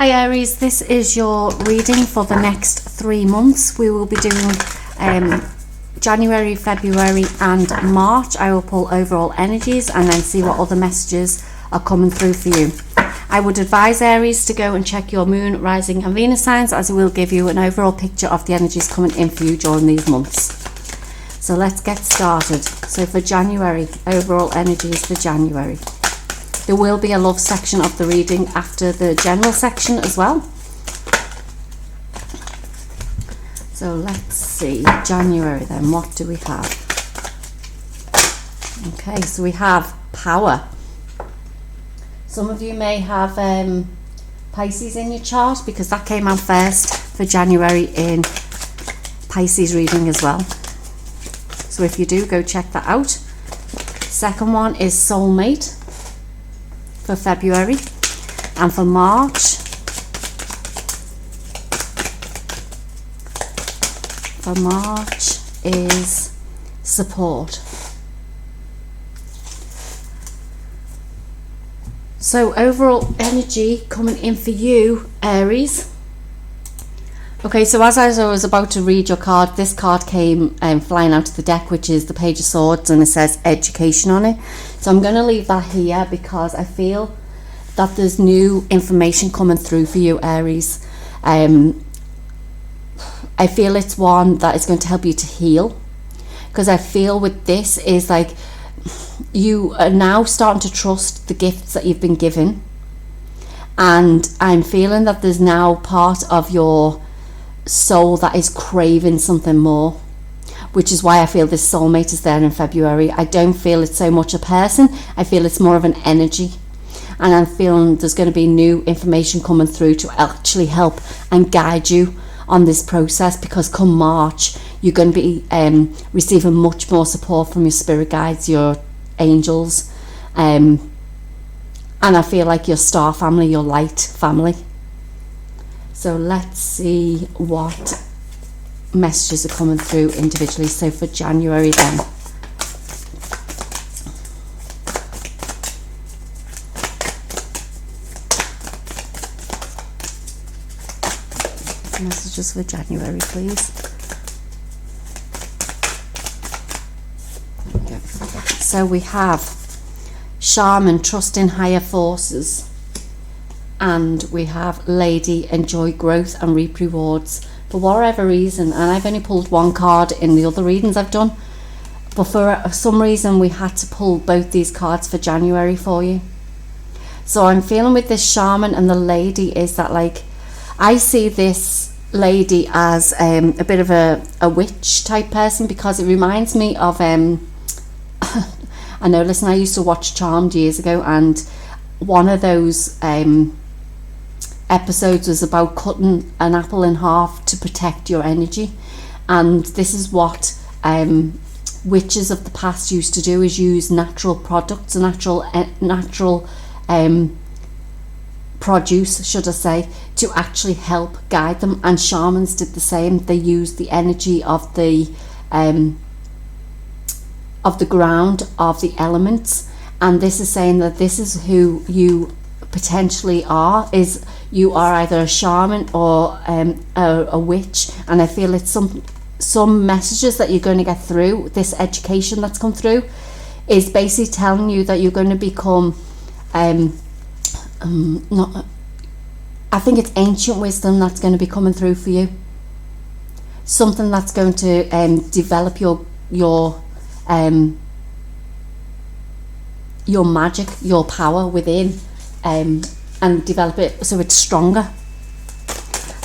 Hi Aries, this is your reading for the next 3 months. We will be doing January, February and March. I will pull overall energies and then see what other messages are coming through for you. I would advise Aries to go and check your moon, rising and Venus signs, as it will give you an overall picture of the energies coming in for you during these months. So let's get started. So for January, overall energies for January. There will be a love section of the reading after the general section as well. So let's see, January then, what do we have? Okay, so we have power. Some of you may have Pisces in your chart because that came out first for January in Pisces reading as well. So if you do, go check that out. Second one is soulmate for February, and for March, is support. So overall energy coming in for you, Aries. Okay, so as I was about to read your card, this card came flying out of the deck, which is the Page of Swords, and it says education on it. So I'm going to leave that here because I feel that there's new information coming through for you, Aries. I feel it's one that is going to help you to heal, because I feel with this is like you are now starting to trust the gifts that you've been given, and I'm feeling that there's now part of your soul that is craving something more, which is why I feel this soulmate is there in February. I don't feel it's so much a person, I feel it's more of an energy, and I'm feeling there's going to be new information coming through to actually help and guide you on this process, because come March you're going to be receiving much more support from your spirit guides, your angels, and I feel like your star family, your light family. So let's see what messages are coming through individually. So for January then. Messages for January, please. Okay. So we have Shaman, trust in higher forces. And we have Lady, enjoy growth and reap rewards. For whatever reason, and I've only pulled one card in the other readings I've done, but for some reason we had to pull both these cards for January for you. So I'm feeling with this Shaman and the Lady is that, like, I see this lady as a bit of a witch type person, because it reminds me of I know, listen, I used to watch Charmed years ago, and one of those episodes was about cutting an apple in half to protect your energy, and this is what witches of the past used to do, is use natural products, natural produce, should I say, to actually help guide them. And shamans did the same. They used the energy of the ground, of the elements, and this is saying that this is who you potentially are, is you are either a shaman or a witch. And I feel it's some messages that you're going to get through this education that's come through is basically telling you that you're going to become not, I think it's ancient wisdom that's going to be coming through for you, something that's going to develop your magic, your power within, and develop it so it's stronger.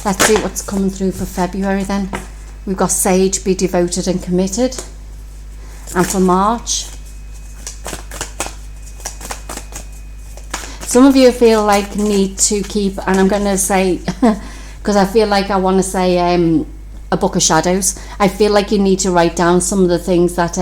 Let's see what's coming through for February then. We've got Sage, be devoted and committed. And for March, some of you feel like need to keep, and I'm going to say, because I feel like I want to say a book of shadows. I feel like you need to write down some of the things that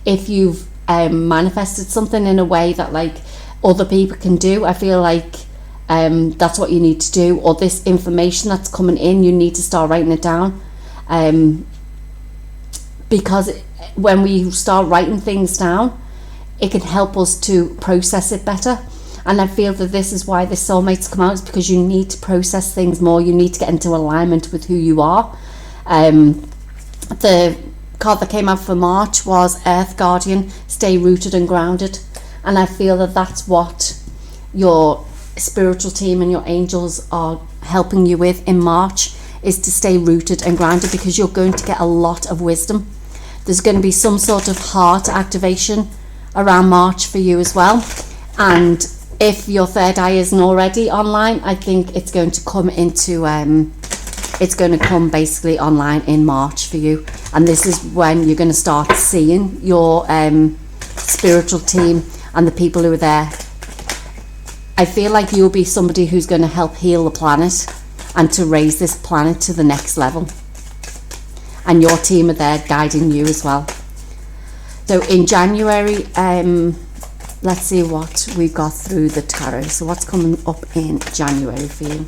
if you've manifested something in a way that like other people can do, I feel like that's what you need to do, or this information that's coming in, you need to start writing it down, because when we start writing things down, it can help us to process it better. And I feel that this is why the soulmates come out, is because you need to process things more. You need to get into alignment with who you are. The card that came out for March was Earth Guardian, stay rooted and grounded. And I feel that that's what your spiritual team and your angels are helping you with in March, is to stay rooted and grounded, because you're going to get a lot of wisdom. There's going to be some sort of heart activation around March for you as well. And if your third eye isn't already online, I think it's going to come into it's going to come basically online in March for you. And this is when you're going to start seeing your spiritual team and the people who are there. I feel like you'll be somebody who's going to help heal the planet and to raise this planet to the next level. And your team are there guiding you as well. So in January, let's see what we've got through the tarot. So what's coming up in January for you?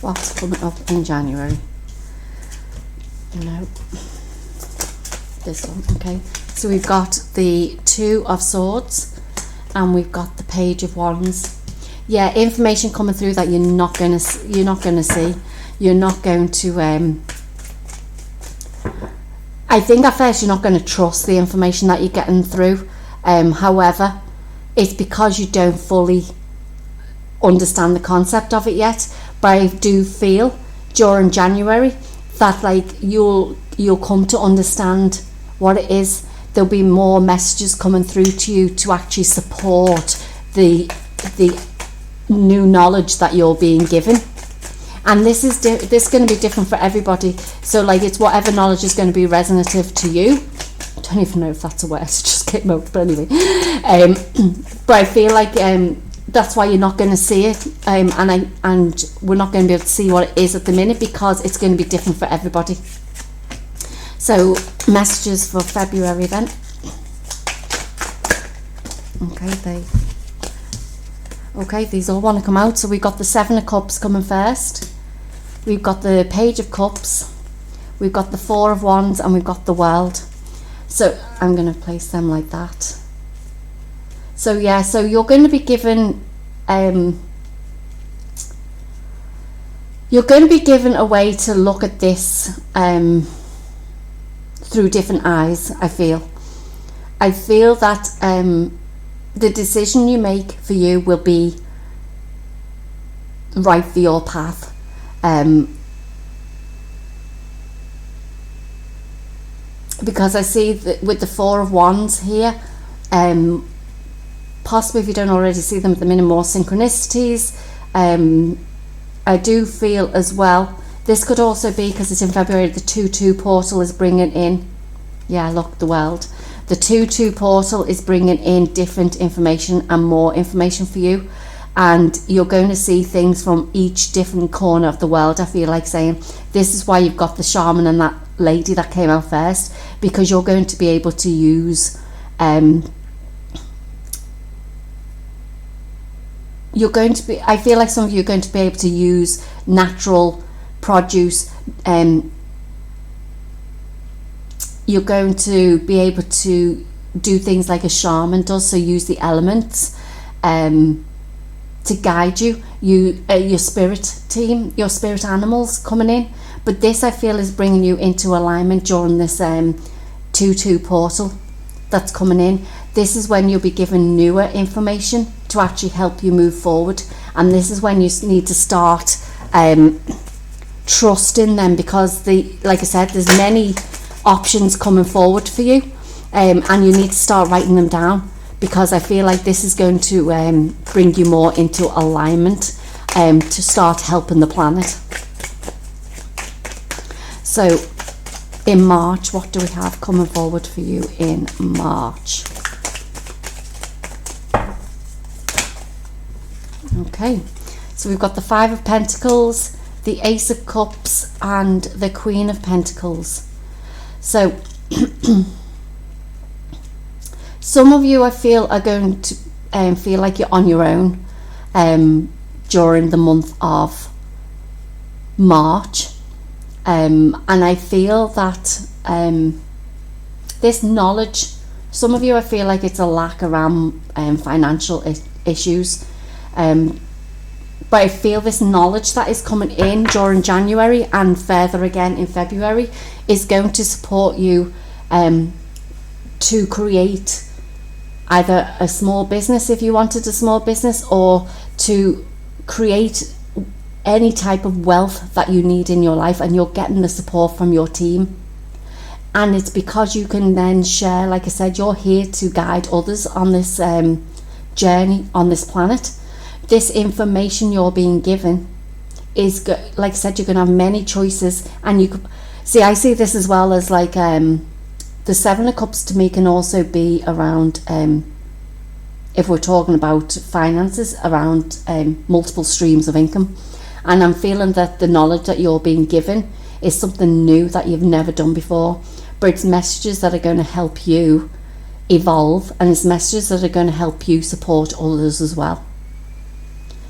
What's coming up in January? No. This one, okay. So we've got the Two of Swords and we've got the Page of Wands. Yeah, information coming through that you're not gonna see. You're not going to I think at first you're not going to trust the information that you're getting through. However, it's because you don't fully understand the concept of it yet. But I do feel during January that like you'll come to understand what it is. There'll be more messages coming through to you to actually support the new knowledge that you're being given. And this is going to be different for everybody. So like it's whatever knowledge is going to be resonative to you. I don't even know if that's a word, it just came out, but anyway. But I feel like that's why you're not going to see it, and we're not going to be able to see what it is at the minute, because it's going to be different for everybody. So messages for February then. Okay, these all want to come out. So we've got the Seven of Cups coming first. We've got the Page of Cups. We've got the Four of Wands, and we've got the World. So I'm going to place them like that. So yeah, so you're going to be given a way to look at this through different eyes. I feel that the decision you make for you will be right for your path. Because I see that with the Four of Wands here, possibly if you don't already see them at the minute, more synchronicities. I do feel as well, this could also be because it's in February, the 2-2 portal is bringing in, yeah, look, the World. The 2-2 portal is bringing in different information and more information for you. And you're going to see things from each different corner of the world. I feel like saying, this is why you've got the shaman and that lady that came out first, because you're going to be able to use I feel like some of you are going to be able to use natural produce. You're going to be able to do things like a shaman does, so use the elements to guide you. Your spirit team, your spirit animals coming in. But this, I feel, is bringing you into alignment during this 2-2 portal that's coming in. This is when you'll be given newer information to actually help you move forward. And this is when you need to start trusting them, because like I said, there's many options coming forward for you, and you need to start writing them down, because I feel like this is going to bring you more into alignment to start helping the planet. So in March, what do we have coming forward for you in March? Okay, so we've got the Five of Pentacles, the Ace of Cups, and the Queen of Pentacles. So some of you, I feel, are going to feel like you're on your own, during the month of March. And I feel that this knowledge, some of you, I feel like it's a lack around financial issues, but I feel this knowledge that is coming in during January and further again in February is going to support you to create either a small business if you wanted a small business, or to create any type of wealth that you need in your life, and you're getting the support from your team. And it's because you can then share, like I said, you're here to guide others on this journey on this planet. This information you're being given is, like I said, you're going to have many choices. And you could see, I see this as well as like the Seven of Cups to me can also be around, if we're talking about finances, around multiple streams of income. And I'm feeling that the knowledge that you're being given is something new that you've never done before, but it's messages that are going to help you evolve, and it's messages that are going to help you support others as well,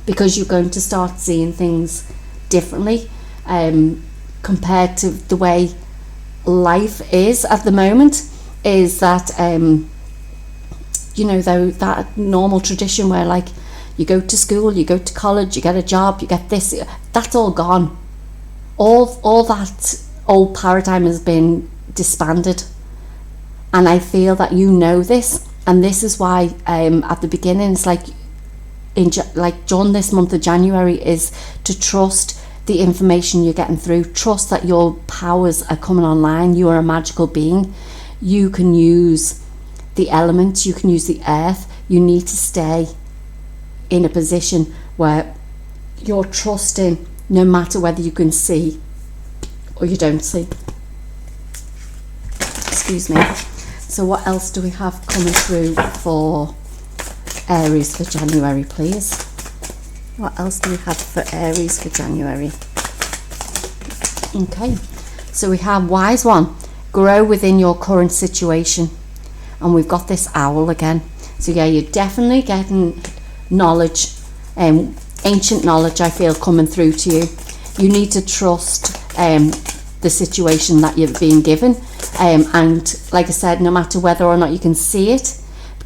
because you're going to start seeing things differently compared to the way life is at the moment. Is that you know, though, that normal tradition where like you go to school, you go to college, you get a job, you get this, that's all gone. All that old paradigm has been disbanded, and I feel that you know this, and this is why at the beginning it's like during this month of January is to trust the information you're getting through. Trust that your powers are coming online. You are a magical being. You can use the elements, you can use the earth. You need to stay in a position where you're trusting, no matter whether you can see or you don't see. Excuse me. So what else do we have coming through for Aries for January, please? What else do we have for Aries for January? Okay, so we have Wise One, grow within your current situation. And we've got this owl again. So yeah, you're definitely getting knowledge, ancient knowledge, I feel, coming through to you. You need to trust the situation that you're being given, and like I said, no matter whether or not you can see it,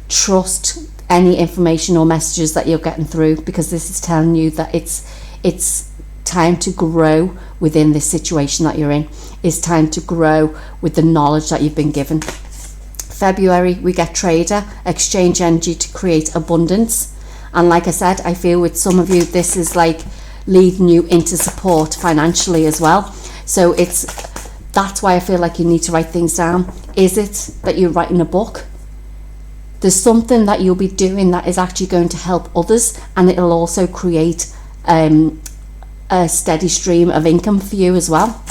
trust any information or messages that you're getting through, because this is telling you that it's time to grow within this situation that you're in. It's time to grow with the knowledge that you've been given. February, we get Trader, exchange energy to create abundance. And like I said, I feel with some of you, this is like leading you into support financially as well. So that's why I feel like you need to write things down. Is it that you're writing a book? There's something that you'll be doing that is actually going to help others, and it'll also create a steady stream of income for you as well.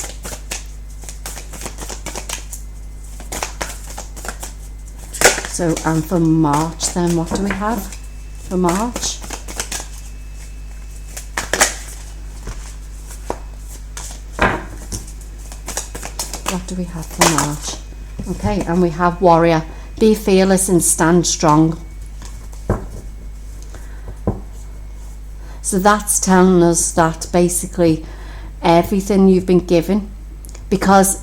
So, and for March then, what do we have for March? What do we have for March? Okay, and we have Warrior. Be fearless and stand strong. So that's telling us that basically everything you've been given, because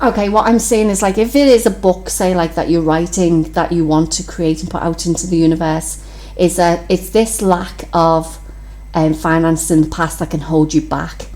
okay, what I'm saying is, like, if it is a book, say, like, that you're writing, that you want to create and put out into the universe, is that it's this lack of finance in the past that can hold you back.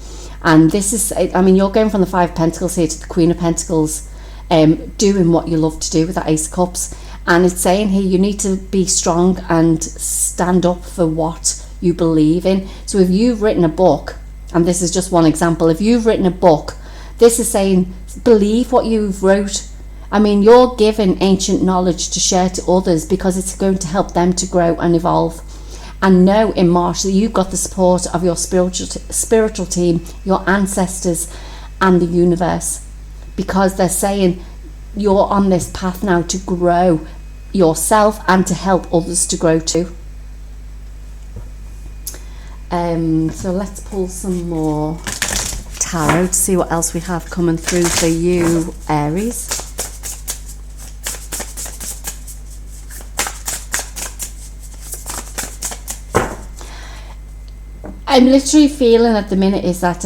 And this is, I mean, you're going from the Five of Pentacles here to the Queen of Pentacles, doing what you love to do with that Ace of Cups. And it's saying here, you need to be strong and stand up for what you believe in. So if you've written a book, and this is just one example, if you've written a book, this is saying, believe what you've wrote. I mean, you're given ancient knowledge to share to others because it's going to help them to grow and evolve. And know in March that you've got the support of your spiritual team, your ancestors, and the universe, because they're saying you're on this path now to grow yourself and to help others to grow too. So let's pull some more tarot to see what else we have coming through for you, Aries. I'm literally feeling at the minute is that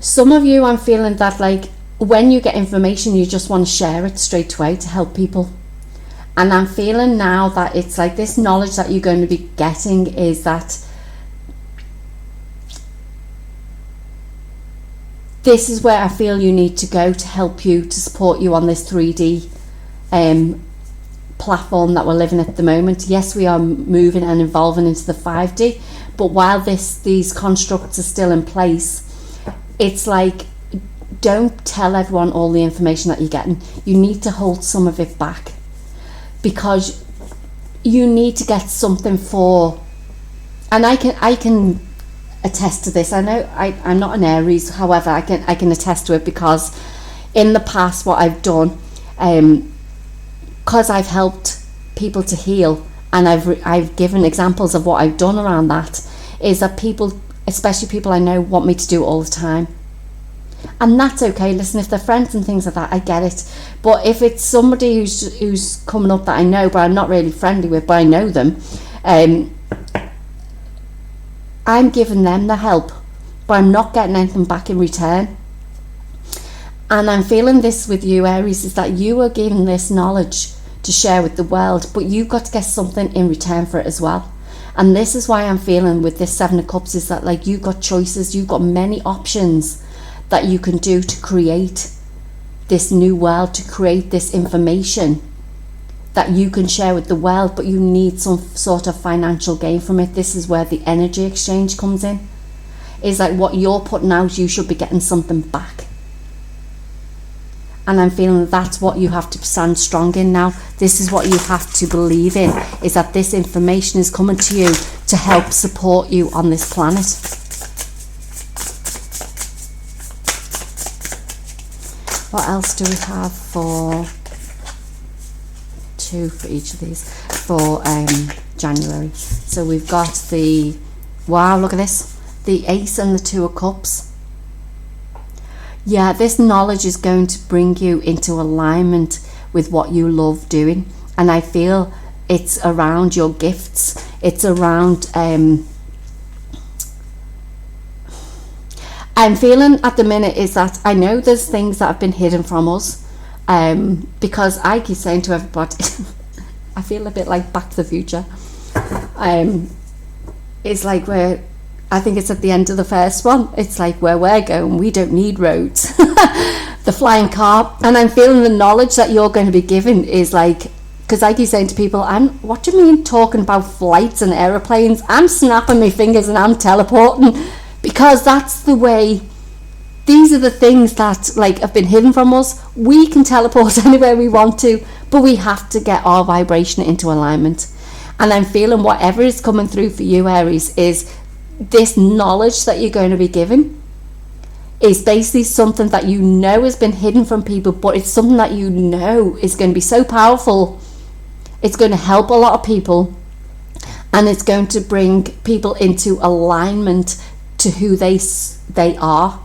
some of you, I'm feeling that like when you get information, you just want to share it straight away to help people. And I'm feeling now that it's like this knowledge that you're going to be getting is that this is where I feel you need to go to help you, to support you on this 3D platform that we're living at the moment. Yes, we are moving and evolving into the 5D, but while these constructs are still in place, it's like, don't tell everyone all the information that you're getting. You need to hold some of it back, because you need to get something for, and I can attest to this. I know I'm not an Aries, however I can attest to it, because in the past what I've done, because I've helped people to heal, and I've given examples of what I've done around that, is that people, especially people I know, want me to do it all the time. And that's okay. Listen, if they're friends and things like that, I get it. But if it's somebody who's coming up that I know but I'm not really friendly with, but I know them, I'm giving them the help, but I'm not getting anything back in return. And I'm feeling this with you, Aries, is that you are given this knowledge to share with the world, but you've got to get something in return for it as well. And this is why I'm feeling with this 7 of Cups is that like you've got choices, you've got many options that you can do to create this new world, to create this information that you can share with the world, but you need some sort of financial gain from it. This is where the energy exchange comes in. Is like what you're putting out, you should be getting something back. And I'm feeling that's what you have to stand strong in now. This is what you have to believe in, is that this information is coming to you to help support you on this planet. What else do we have for 2 for each of these for January? So we've got the, wow, look at this, the Ace and the 2 of Cups. Yeah, this knowledge is going to bring you into alignment with what you love doing, and I feel it's around your gifts. It's around I'm feeling at the minute is that I know there's things that have been hidden from us, because I keep saying to everybody, I feel a bit like Back to the Future. It's like I think it's at the end of the first one, it's like where we're going, we don't need roads. The flying car. And I'm feeling the knowledge that you're going to be given is like, because I keep saying to people, what do you mean talking about flights and aeroplanes? I'm snapping my fingers and I'm teleporting. Because that's the way, these are the things that like have been hidden from us. We can teleport anywhere we want to, but we have to get our vibration into alignment. And I'm feeling whatever is coming through for you, Aries, is this knowledge that you're going to be given is basically something that you know has been hidden from people, but it's something that you know is going to be so powerful. It's going to help a lot of people, and it's going to bring people into alignment to who they are.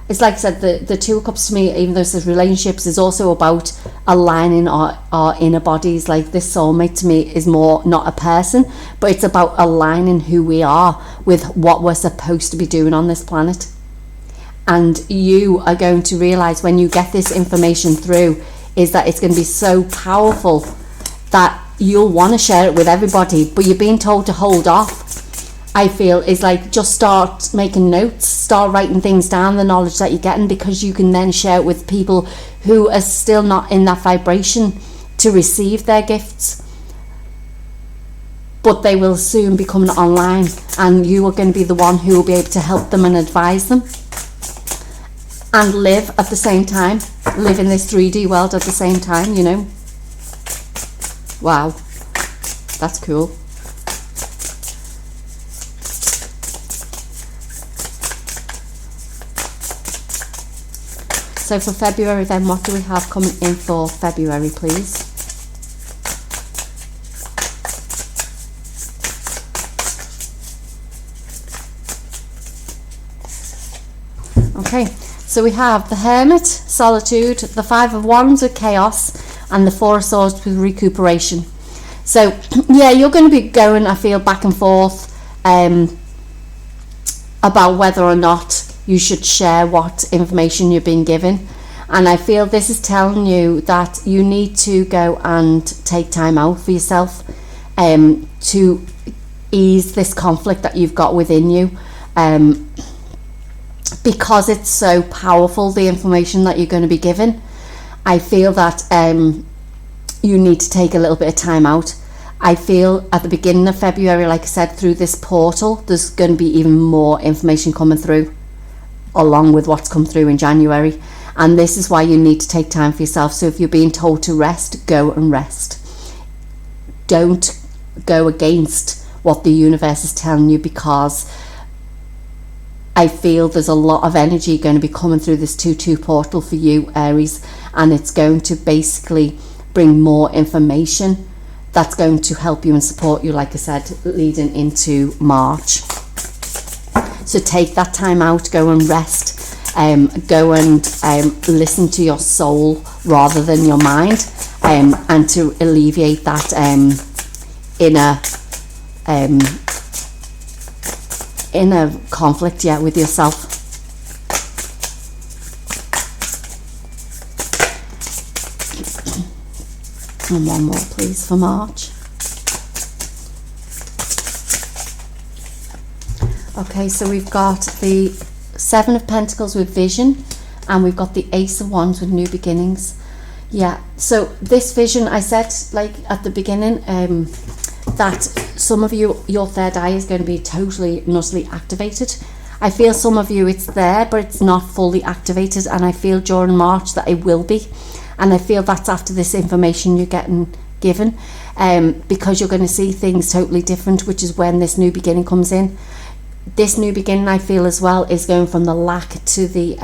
It's like I said, the 2 of Cups to me, even though it says relationships, is also about aligning our inner bodies. Like this soulmate to me is more not a person, but it's about aligning who we are with what we're supposed to be doing on this planet. And you are going to realize when you get this information through is that it's going to be so powerful that you'll want to share it with everybody, but you're being told to hold off. I feel is like just start making notes, start writing things down, the knowledge that you're getting, because you can then share it with people who are still not in that vibration to receive their gifts, but they will soon be coming online, and you are going to be the one who will be able to help them and advise them and live at the same time, live in this 3D world at the same time, you know. Wow, that's cool. So for February then, what do we have coming in for February, please? Okay, so we have the Hermit, Solitude, the 5 of Wands with Chaos, and the 4 of Swords with Recuperation. So yeah, you're going to be going, I feel, back and forth about whether or not you should share what information you're being given. And I feel this is telling you that you need to go and take time out for yourself to ease this conflict that you've got within you, because it's so powerful, the information that you're going to be given. I feel that you need to take a little bit of time out. I feel at the beginning of February, like I said, through this portal, there's going to be even more information coming through along with what's come through in January. And this is why you need to take time for yourself. So if you're being told to rest, go and rest. Don't go against what the universe is telling you, because I feel there's a lot of energy going to be coming through this 2-2 portal for you, Aries, and it's going to basically bring more information that's going to help you and support you, like I said, leading into March. So take that time out, go and rest, go and listen to your soul rather than your mind, and to alleviate that inner conflict, yeah, with yourself. And one more, please, for March. Okay, so we've got the 7 of Pentacles with vision, and we've got the Ace of Wands with new beginnings. Yeah, so this vision, I said, like at the beginning, that some of you, your third eye is going to be totally and utterly activated. I feel some of you, it's there, but it's not fully activated, and I feel during March that it will be. And I feel that's after this information you're getting given, because you're going to see things totally different, which is when this new beginning comes in. This new beginning, I feel as well, is going from the lack to the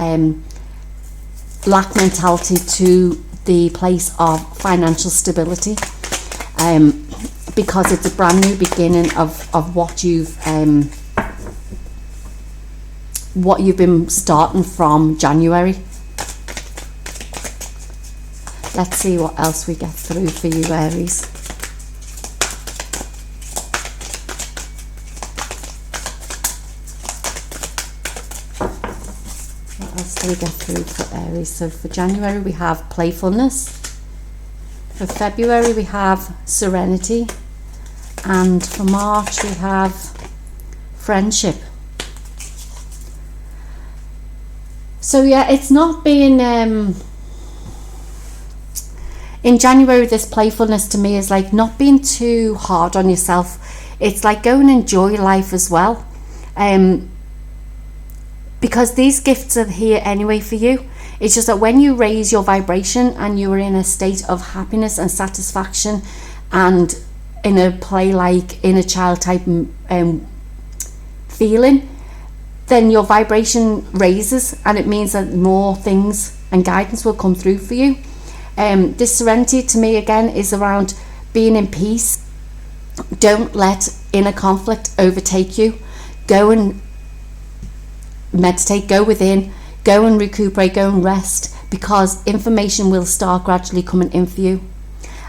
lack mentality to the place of financial stability, because it's a brand new beginning of what you've been starting from January. Let's see what else we get through for you, Aries. What else do we get through for Aries? So for January we have playfulness. For February we have serenity. And for March we have friendship. So yeah, it's not being... in January, this playfulness to me is like not being too hard on yourself. It's like go and enjoy life as well. Because these gifts are here anyway for you. It's just that when you raise your vibration and you are in a state of happiness and satisfaction and in a play-like, inner child type feeling, then your vibration raises, and it means that more things and guidance will come through for you. This serenity to me again is around being in peace. Don't let inner conflict overtake you. Go and meditate, go within, go and recuperate, go and rest, because information will start gradually coming in for you.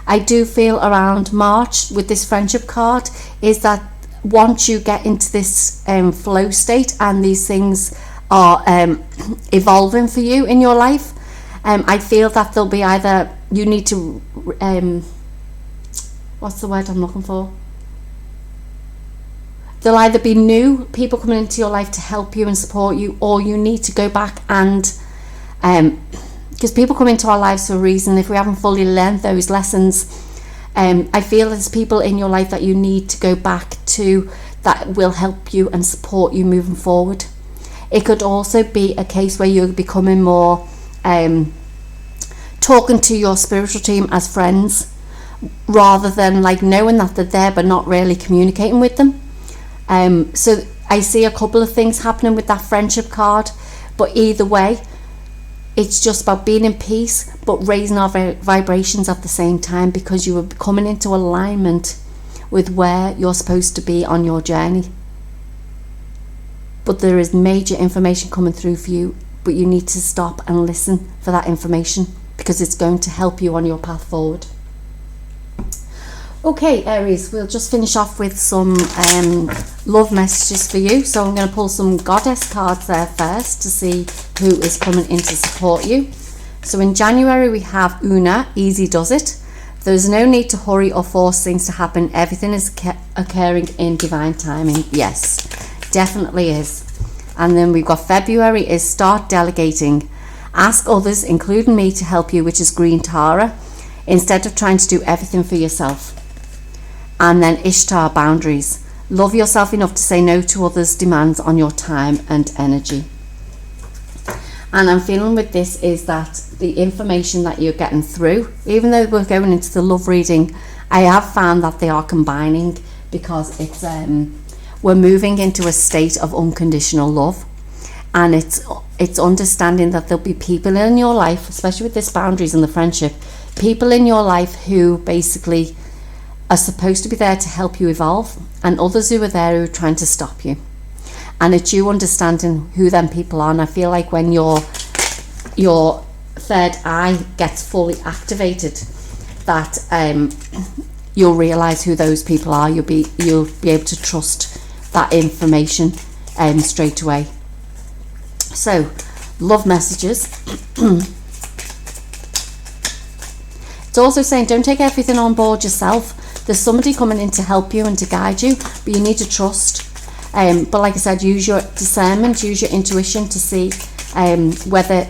I do feel around March with this friendship card is that once you get into this flow state and these things are evolving for you in your life, I feel that there'll be either you need to what's the word I'm looking for? There'll either be new people coming into your life to help you and support you, or you need to go back and because people come into our lives for a reason. If we haven't fully learned those lessons, I feel there's people in your life that you need to go back to that will help you and support you moving forward. It could also be a case where you're becoming more talking to your spiritual team as friends, rather than like knowing that they're there but not really communicating with them. So I see a couple of things happening with that friendship card, but either way, it's just about being in peace but raising our vibrations at the same time, because you are coming into alignment with where you're supposed to be on your journey. But there is major information coming through for you, but you need to stop and listen for that information, because it's going to help you on your path forward. Okay, Aries, we'll just finish off with some love messages for you. So I'm going to pull some goddess cards there first to see who is coming in to support you. So in January we have Una, easy does it. There's no need to hurry or force things to happen. Everything is occurring in divine timing. Yes, definitely is. And then we've got February is start delegating. Ask others, including me, to help you, which is Green Tara, instead of trying to do everything for yourself. And then Ishtar, boundaries. Love yourself enough to say no to others' demands on your time and energy. And I'm feeling with this is that the information that you're getting through, even though we're going into the love reading, I have found that they are combining, because it's we're moving into a state of unconditional love, and it's understanding that there'll be people in your life, especially with this boundaries and the friendship, people in your life who basically are supposed to be there to help you evolve, and others who are there who are trying to stop you. And it's you understanding who them people are. And I feel like when your third eye gets fully activated, that you'll realise who those people are. You'll be able to trust that information straight away. So, love messages. It's also saying don't take everything on board yourself. There's somebody coming in to help you and to guide you, but you need to trust. But like I said, use your discernment, use your intuition to see whether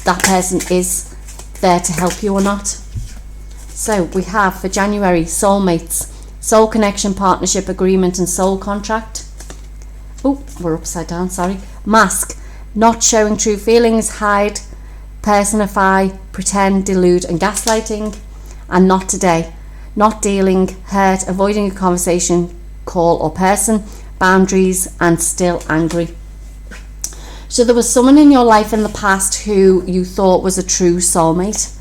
that person is there to help you or not. So we have for January, soulmates, soul connection, partnership, agreement and soul contract. Oh, we're upside down, sorry. Mask, not showing true feelings, hide, personify, pretend, delude and gaslighting. And not today, not dealing, hurt, avoiding a conversation, call or person, boundaries and still angry. So there was someone in your life in the past who you thought was a true soulmate,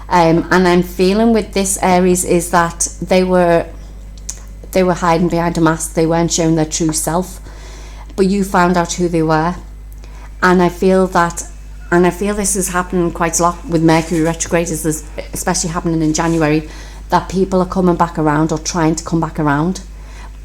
and I'm feeling with this Aries is that they were hiding behind a mask. They weren't showing their true self, but you found out who they were. And I feel this is happening quite a lot with Mercury retrograde, especially happening in January, that people are coming back around or trying to come back around.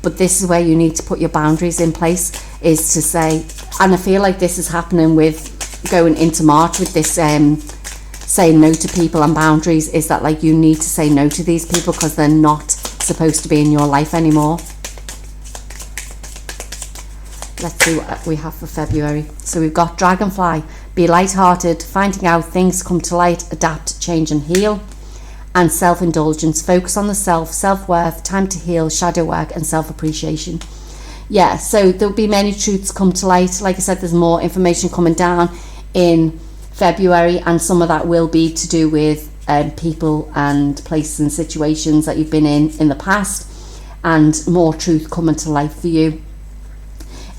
But this is where you need to put your boundaries in place, is to say, and I feel like this is happening with going into March with this saying no to people and boundaries, is that like you need to say no to these people because they're not supposed to be in your life anymore. Let's see what we have for February. So we've got Dragonfly, be light-hearted, finding out things come to light, adapt, change and heal. And self-indulgence, focus on the self-worth, time to heal, shadow work and self-appreciation. Yeah, so there'll be many truths come to light. Like I said, there's more information coming down in February, and some of that will be to do with people and places and situations that you've been in the past, and more truth coming to light for you.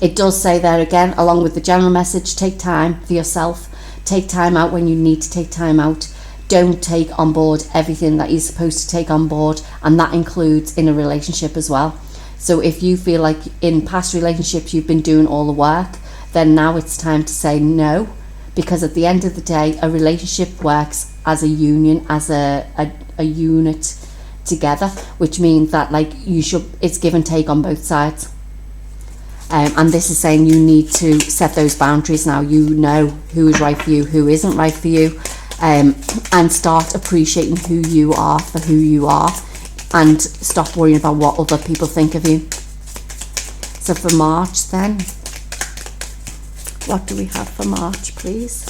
It does say there again, along with the general message, take time for yourself, take time out when you need to take time out. Don't take on board everything that you're supposed to take on board, and that includes in a relationship as well. So if you feel like in past relationships you've been doing all the work, then now it's time to say no, because at the end of the day a relationship works as a union, as a unit together, which means that like it's give and take on both sides. And this is saying you need to set those boundaries now. You know who is right for you, who isn't right for you. And start appreciating who you are for who you are, and stop worrying about what other people think of you. So for March then, what do we have for March, please?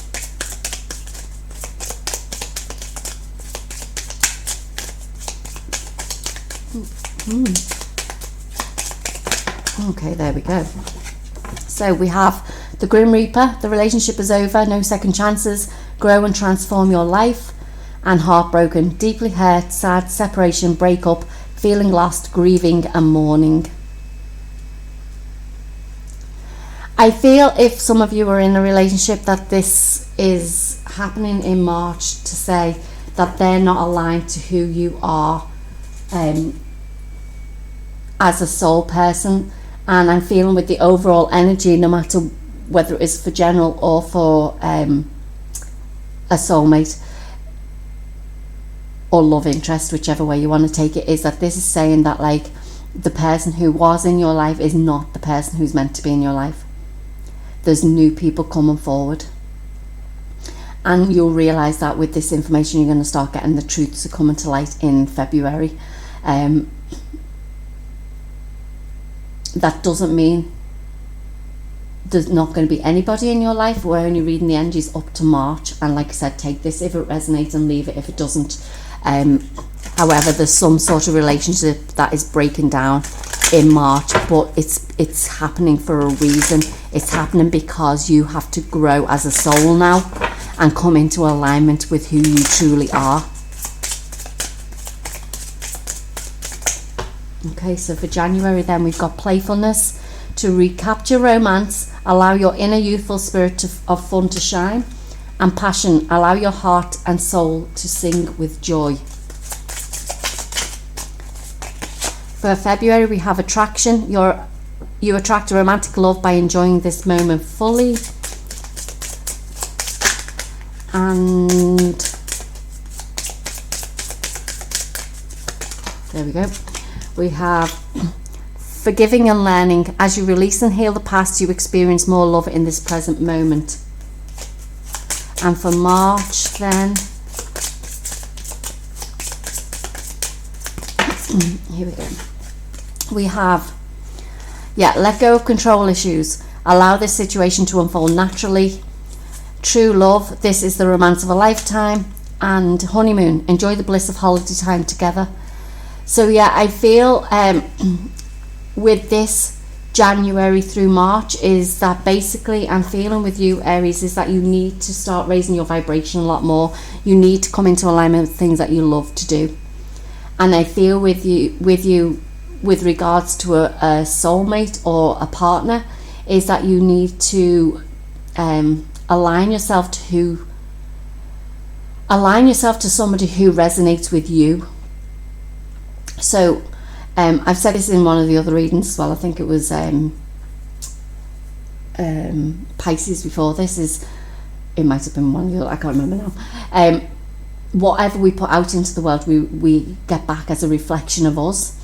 Okay, there we go. So we have the Grim Reaper, the relationship is over, no second chances, grow and transform your life, and heartbroken, deeply hurt, sad, separation, breakup, feeling lost, grieving and mourning. I feel if some of you are in a relationship that this is happening in March, to say that they're not aligned to who you are as a soul person. And I'm feeling with the overall energy, no matter whether it is for general or for a soulmate or love interest, whichever way you want to take it, is that this is saying that like the person who was in your life is not the person who's meant to be in your life. There's new people coming forward, and you'll realize that with this information you're going to start getting the truths are coming to light in February. That doesn't mean there's not going to be anybody in your life. We're only reading the energies up to March, and like I said, take this if it resonates and leave it if it doesn't. However, there's some sort of relationship that is breaking down in March, but it's happening for a reason. It's happening because you have to grow as a soul now and come into alignment with who you truly are. Okay, so for January then we've got playfulness. To recapture romance, allow your inner youthful spirit of fun to shine, and passion, allow your heart and soul to sing with joy. For February we have attraction. You attract a romantic love by enjoying this moment fully. And there we go. We have forgiving and learning. As you release and heal the past, you experience more love in this present moment. And for March then, here we go. We have, let go of control issues. Allow this situation to unfold naturally. True love, this is the romance of a lifetime. And honeymoon, enjoy the bliss of holiday time together. So I feel with this January through March is that basically I'm feeling with you, Aries, is that you need to start raising your vibration a lot more. You need to come into alignment with things that you love to do. And I feel with you with regards to a soulmate or a partner, is that you need to align yourself to somebody who resonates with you. So I've said this in one of the other readings as well. I think it was Pisces before this. It might have been one of the other, I can't remember now. Whatever we put out into the world, we get back as a reflection of us.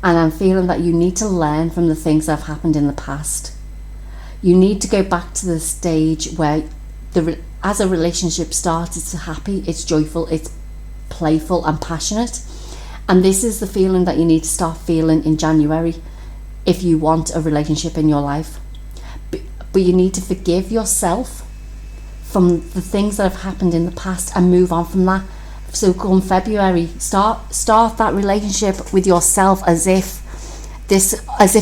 And I'm feeling that you need to learn from the things that have happened in the past. You need to go back to the stage where as a relationship starts, it's happy, it's joyful, it's playful and passionate. And this is the feeling that you need to start feeling in January if you want a relationship in your life. But you need to forgive yourself from the things that have happened in the past and move on from that. So come February, start that relationship with yourself as if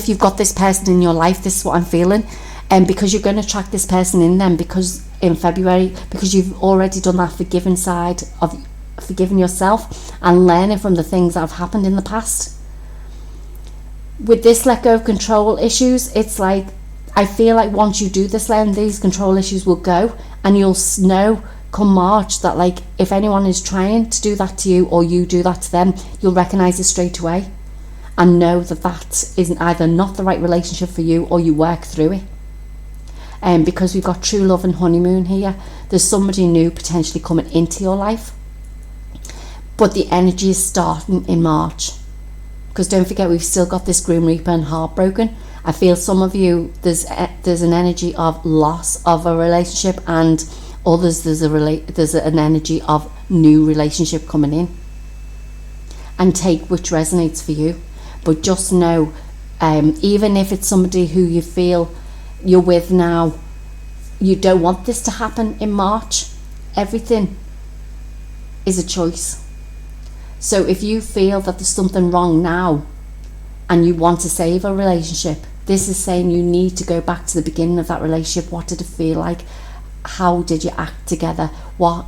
you've got this person in your life. This is what I'm feeling. And because you're going to attract this person in them, because in February, because you've already done that forgiving side of forgiving yourself and learning from the things that have happened in the past. With this let go of control issues, it's like, I feel like once you do this, then these control issues will go, and you'll know come March that like if anyone is trying to do that to you or you do that to them, you'll recognize it straight away and know that that isn't either not the right relationship for you or you work through it. And because we've got true love and honeymoon here, there's somebody new potentially coming into your life, but the energy is starting in March. Because don't forget, we've still got this Grim Reaper and heartbroken. I feel some of you, there's an energy of loss of a relationship, and others there's an energy of new relationship coming in. And take which resonates for you. But just know, even if it's somebody who you feel you're with now, you don't want this to happen in March. Everything is a choice. So if you feel that there's something wrong now and you want to save a relationship, this is saying you need to go back to the beginning of that relationship. What did it feel like? How did you act together? Why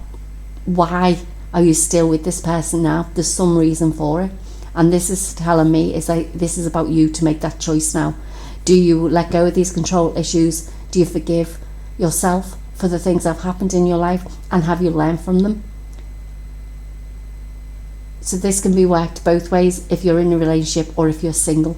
are you still with this person now? There's some reason for it. And this is telling me, is like, this is about you to make that choice now. Do you let go of these control issues? Do you forgive yourself for the things that have happened in your life? And have you learned from them? So this can be worked both ways if you're in a relationship or if you're single.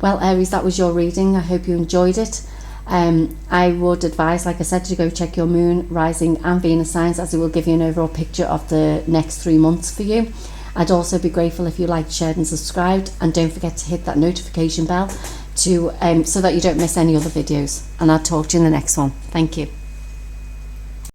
Well, Aries, that was your reading. I hope you enjoyed it. I would advise, like I said, to go check your moon, rising and Venus signs, as it will give you an overall picture of the next 3 months for you. I'd also be grateful if you liked, shared and subscribed, and don't forget to hit that notification bell to so that you don't miss any other videos, and I'll talk to you in the next one. Thank you.